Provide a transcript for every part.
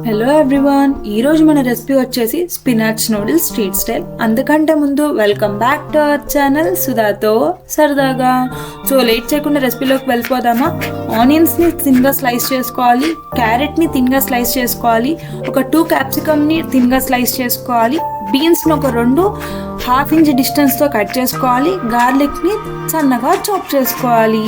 Hello everyone, ఈరోజు మన recipe వచ్చేసి స్పినాచ్ నూడిల్స్ స్ట్రీట్ స్టైల్. అందుకంటే ముందు welcome back to our channel సుధాతో సరదాగా. సో లేట్ చేయకుండా రెసిపీలోకి వెళ్ళిపోదామా. ఆనియన్స్ని థిన్గా స్లైస్ చేసుకోవాలి, క్యారెట్ని థిన్గా స్లైస్ చేసుకోవాలి, ఒక 2 క్యాప్సికమ్ని థిన్గా స్లైస్ చేసుకోవాలి, బీన్స్ని ఒక 2 1/2 ఇంచ్ డిస్టెన్స్తో కట్ చేసుకోవాలి, గార్లిక్ని సన్నగా చాప్ చేసుకోవాలి.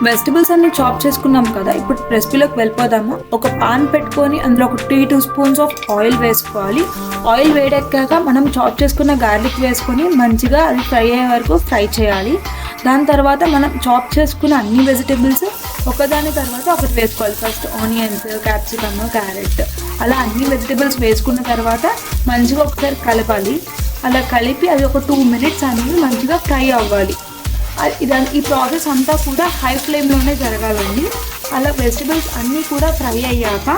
వెజిటబుల్స్ అన్ని చాప్ చేసుకున్నాం కదా. ఇప్పుడు రెసిపీలోకి వెళ్ళిపోదామా. ఒక పాన్ పెట్టుకొని అందులో ఒక 2 స్పూన్స్ ఆఫ్ ఆయిల్ వేసుకోవాలి. ఆయిల్ వేడెక్కాక మనం చాప్ చేసుకున్న గార్లిక్ వేసుకొని మంచిగా అది ఫ్రై అయ్యే వరకు ఫ్రై చేయాలి. దాని తర్వాత మనం చాప్ చేసుకున్న అన్ని వెజిటబుల్స్ ఒకదాని తర్వాత ఒకటి వేసుకోవాలి. ఫస్ట్ ఆనియన్స్, క్యాప్సికమ్, క్యారెట్ అలా అన్ని వెజిటబుల్స్ వేసుకున్న తర్వాత మంచిగా ఒకసారి కలపాలి. అలా కలిపి అది ఒక 2 మినిట్స్ అనేది మంచిగా ఫ్రై అవ్వాలి. ఈ ప్రాసెస్ అంతా కూడా హై ఫ్లేమ్లోనే జరగాలండి. అలా వెజిటబుల్స్ అన్నీ కూడా ఫ్రై అయ్యాక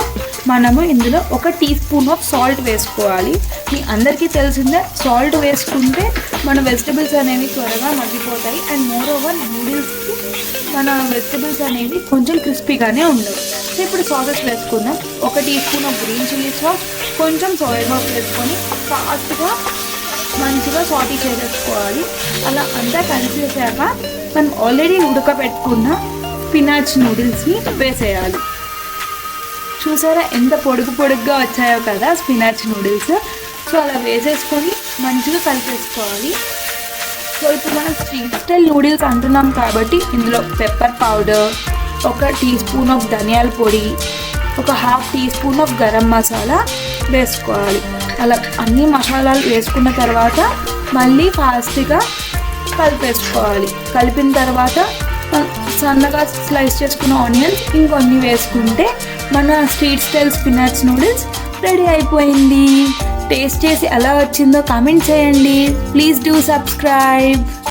మనము ఇందులో ఒక 1 టీ స్పూన్ ఆఫ్ సాల్ట్ వేసుకోవాలి. మీ అందరికీ తెలిసిందే, సాల్ట్ వేసుకుంటే మన వెజిటబుల్స్ అనేవి త్వరగా మగ్గిపోతాయి. అండ్ మోర్ ఓవర్ నూడిల్స్కి మన వెజిటబుల్స్ అనేవి కొంచెం క్రిస్పీగానే ఉండవు. సో ఇప్పుడు సాసెస్ వేసుకుందాం. 1 teaspoon of green chilli sauce, కొంచెం సోయా సాస్ వేసుకొని ఫాస్ట్గా మంచిగా సాటీ చేసేసుకోవాలి. అలా అంతా కలిసేసాక మనం ఆల్రెడీ ఉడకబెట్టుకున్న స్పినాచ్ నూడిల్స్ని వేసేయాలి. చూసారా ఎంత పొడుగ్గా వచ్చాయో కదా స్పినాచ్ నూడిల్స్. సో అలా వేసేసుకొని మంచిగా కలిపేసుకోవాలి. సో ఇప్పుడు మనం స్ట్రీట్ స్టైల్ నూడిల్స్ అంటున్నాం కాబట్టి ఇందులో pepper powder, 1 teaspoon of ధనియాల పొడి, ఒక 1/2 teaspoon of garam masala వేసుకోవాలి. అలా అన్ని మసాలాలు వేసుకున్న తర్వాత మళ్ళీ ఫాస్ట్గా కలిపేసుకోవాలి. కలిపిన తర్వాత సన్నగా స్లైస్ చేసుకున్న ఆనియన్స్ ఇంకొన్ని వేసుకుంటే మన street style spinach noodles ready అయిపోయింది. టేస్ట్ చేసి ఎలా వచ్చిందో కామెంట్ చేయండి. Please do subscribe.